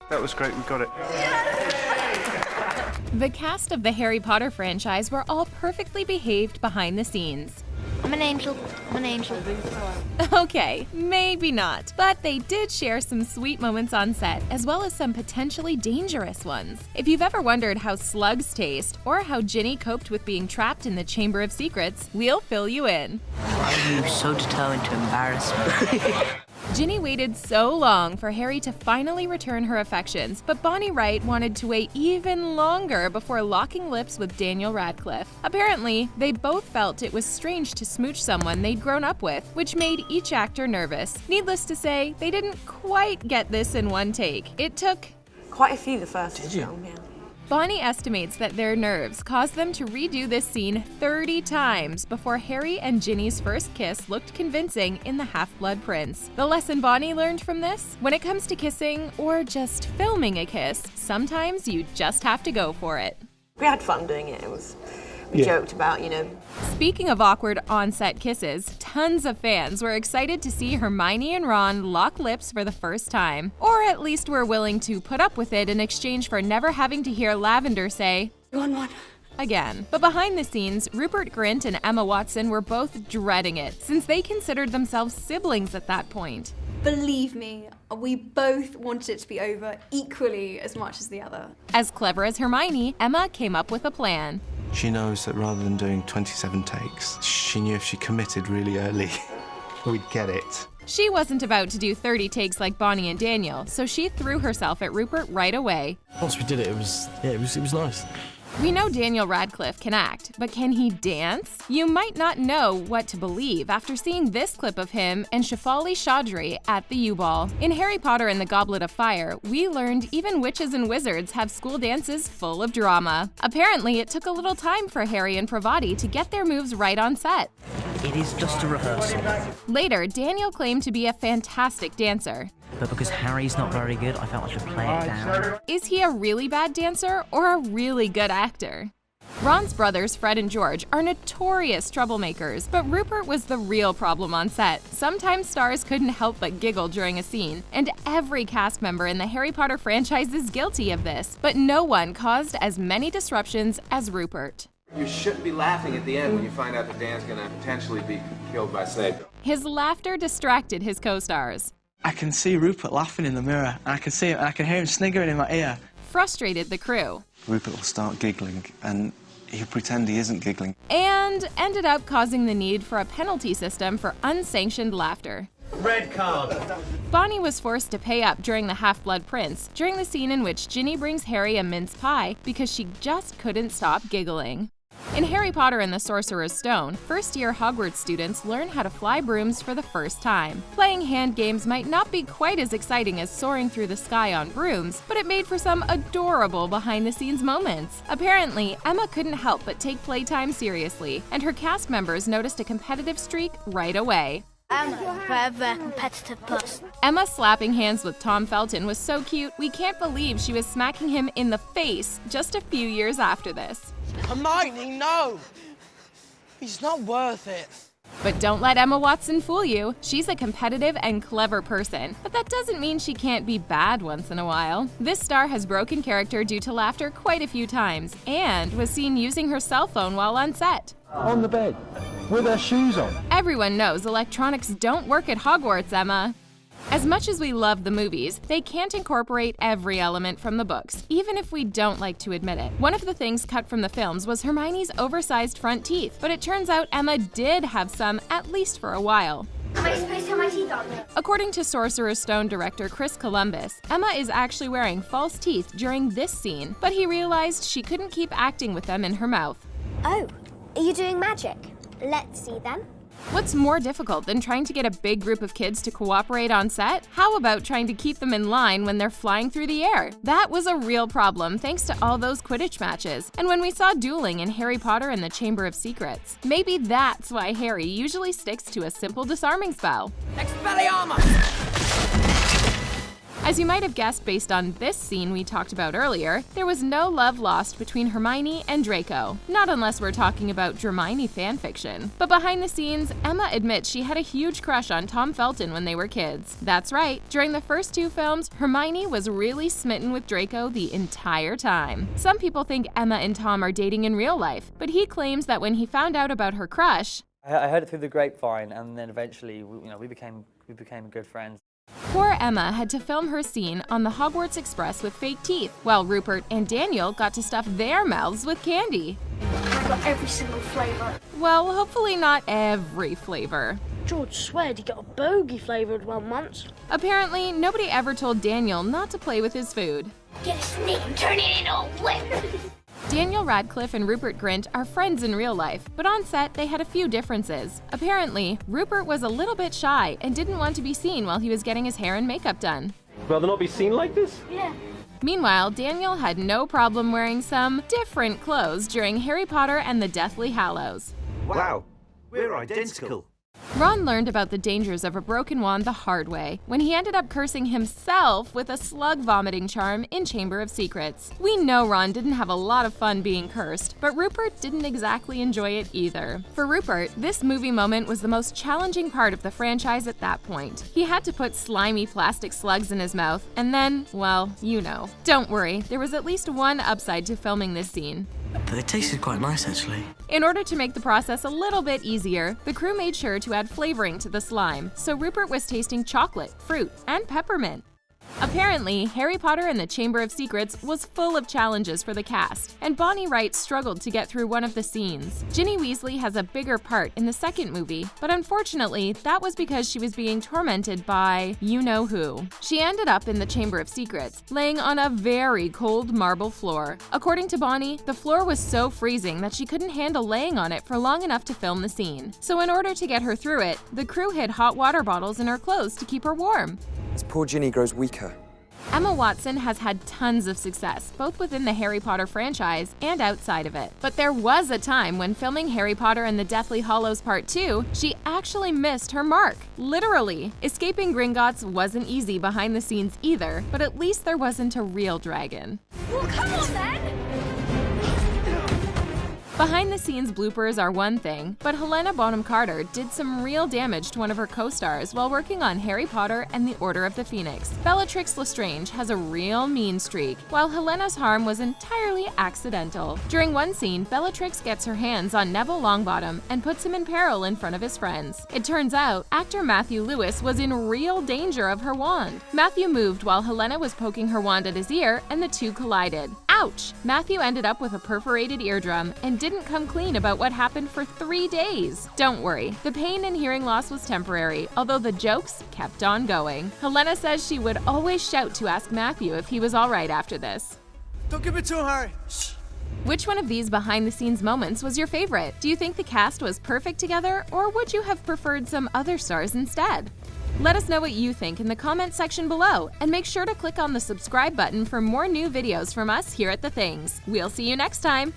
That was great, we got it. The cast of the Harry Potter franchise were all perfectly behaved behind the scenes. I'm an angel. I'm an angel. Okay, maybe not, but they did share some sweet moments on set, as well as some potentially dangerous ones. If you've ever wondered how slugs taste, or how Ginny coped with being trapped in the Chamber of Secrets, we'll fill you in. Why are you so determined to embarrass me? Ginny waited so long for Harry to finally return her affections, but Bonnie Wright wanted to wait even longer before locking lips with Daniel Radcliffe. Apparently, they both felt it was strange to smooch someone they'd grown up with, which made each actor nervous. Needless to say, they didn't quite get this in one take. It took quite a few the first film, yeah. Bonnie estimates that their nerves caused them to redo this scene 30 times before Harry and Ginny's first kiss looked convincing in The Half-Blood Prince. The lesson Bonnie learned from this? When it comes to kissing, or just filming a kiss, sometimes you just have to go for it. We had fun doing it. We joked about, Speaking of awkward on-set kisses, tons of fans were excited to see Hermione and Ron lock lips for the first time. Or at least were willing to put up with it in exchange for never having to hear Lavender say, "Go on, one." Again. But behind the scenes, Rupert Grint and Emma Watson were both dreading it, since they considered themselves siblings at that point. Believe me, we both wanted it to be over equally as much as the other. As clever as Hermione, Emma came up with a plan. She knows that rather than doing 27 takes, she knew if she committed really early, we'd get it. She wasn't about to do 30 takes like Bonnie and Daniel, so she threw herself at Rupert right away. Once we did it, it was nice. We know Daniel Radcliffe can act, but can he dance? You might not know what to believe after seeing this clip of him and Shefali Chaudhry at the U-Ball. In Harry Potter and the Goblet of Fire, we learned even witches and wizards have school dances full of drama. Apparently, it took a little time for Harry and Pravati to get their moves right on set. It is just a rehearsal. Later, Daniel claimed to be a fantastic dancer. But because Harry's not very good, I felt I should play it down. Is he a really bad dancer or a really good actor? Ron's brothers, Fred and George, are notorious troublemakers, but Rupert was the real problem on set. Sometimes stars couldn't help but giggle during a scene, and every cast member in the Harry Potter franchise is guilty of this, but no one caused as many disruptions as Rupert. You shouldn't be laughing at the end when you find out that Dan's gonna potentially be killed by Snape. His laughter distracted his co-stars. I can see Rupert laughing in the mirror, and I can see him, and I can hear him sniggering in my ear. Frustrated the crew. Rupert will start giggling, and he'll pretend he isn't giggling. And ended up causing the need for a penalty system for unsanctioned laughter. Red card. Bonnie was forced to pay up during the Half-Blood Prince, during the scene in which Ginny brings Harry a mince pie because she just couldn't stop giggling. In Harry Potter and the Sorcerer's Stone, first-year Hogwarts students learn how to fly brooms for the first time. Playing hand games might not be quite as exciting as soaring through the sky on brooms, but it made for some adorable behind-the-scenes moments. Apparently, Emma couldn't help but take playtime seriously, and her cast members noticed a competitive streak right away. I'm a very competitive person. Emma slapping hands with Tom Felton was so cute, we can't believe she was smacking him in the face just a few years after this. Hermione, no! He's not worth it. But don't let Emma Watson fool you. She's a competitive and clever person, but that doesn't mean she can't be bad once in a while. This star has broken character due to laughter quite a few times, and was seen using her cell phone while on set. On the bed, with her shoes on. Everyone knows electronics don't work at Hogwarts, Emma. As much as we love the movies, they can't incorporate every element from the books, even if we don't like to admit it. One of the things cut from the films was Hermione's oversized front teeth, but it turns out Emma did have some, at least for a while. Am I supposed to have my teeth on? According to Sorcerer's Stone director Chris Columbus, Emma is actually wearing false teeth during this scene, but he realized she couldn't keep acting with them in her mouth. Oh, are you doing magic? Let's see then. What's more difficult than trying to get a big group of kids to cooperate on set? How about trying to keep them in line when they're flying through the air? That was a real problem thanks to all those Quidditch matches, and when we saw dueling in Harry Potter and the Chamber of Secrets. Maybe that's why Harry usually sticks to a simple disarming spell. Expelliarmus! As you might have guessed based on this scene we talked about earlier, there was no love lost between Hermione and Draco. Not unless we're talking about Dramini fanfiction. But behind the scenes, Emma admits she had a huge crush on Tom Felton when they were kids. That's right, during the first 2 films, Hermione was really smitten with Draco the entire time. Some people think Emma and Tom are dating in real life, but he claims that when he found out about her crush, I heard it through the grapevine, and then eventually, we became good friends. Poor Emma had to film her scene on the Hogwarts Express with fake teeth, while Rupert and Daniel got to stuff their mouths with candy. I got every single flavour. Well, hopefully not every flavor. George sweared he got a bogey flavoured one once. Apparently, nobody ever told Daniel not to play with his food. Get a snake and turn it into a whip. Daniel Radcliffe and Rupert Grint are friends in real life, but on set they had a few differences. Apparently, Rupert was a little bit shy and didn't want to be seen while he was getting his hair and makeup done. Rather not be seen like this? Yeah. Meanwhile, Daniel had no problem wearing some different clothes during Harry Potter and the Deathly Hallows. Wow, we're identical. Ron learned about the dangers of a broken wand the hard way when he ended up cursing himself with a slug vomiting charm in Chamber of Secrets. We know Ron didn't have a lot of fun being cursed, but Rupert didn't exactly enjoy it either. For Rupert, this movie moment was the most challenging part of the franchise at that point. He had to put slimy plastic slugs in his mouth, and then, well, you know. Don't worry, there was at least one upside to filming this scene. But they tasted quite nice, actually. In order to make the process a little bit easier, the crew made sure to add flavoring to the slime, so Rupert was tasting chocolate, fruit, and peppermint. Apparently, Harry Potter and the Chamber of Secrets was full of challenges for the cast, and Bonnie Wright struggled to get through one of the scenes. Ginny Weasley has a bigger part in the second movie, but unfortunately, that was because she was being tormented by you-know-who. She ended up in the Chamber of Secrets, laying on a very cold marble floor. According to Bonnie, the floor was so freezing that she couldn't handle laying on it for long enough to film the scene. So in order to get her through it, the crew hid hot water bottles in her clothes to keep her warm. As poor Ginny grows weaker. Emma Watson has had tons of success, both within the Harry Potter franchise and outside of it. But there was a time when filming Harry Potter and the Deathly Hallows Part 2, she actually missed her mark. Literally. Escaping Gringotts wasn't easy behind the scenes either, but at least there wasn't a real dragon. Well, come on then! Behind the scenes bloopers are one thing, but Helena Bonham Carter did some real damage to one of her co-stars while working on Harry Potter and the Order of the Phoenix. Bellatrix Lestrange has a real mean streak, while Helena's harm was entirely accidental. During one scene, Bellatrix gets her hands on Neville Longbottom and puts him in peril in front of his friends. It turns out, actor Matthew Lewis was in real danger of her wand. Matthew moved while Helena was poking her wand at his ear, and the two collided. Ouch! Matthew ended up with a perforated eardrum and didn't come clean about what happened for 3 days. Don't worry, the pain and hearing loss was temporary, although the jokes kept on going. Helena says she would always shout to ask Matthew if he was alright after this. Don't give it to him, Harry. Which one of these behind-the-scenes moments was your favorite? Do you think the cast was perfect together, or would you have preferred some other stars instead? Let us know what you think in the comment section below, and make sure to click on the subscribe button for more new videos from us here at The Things. We'll see you next time!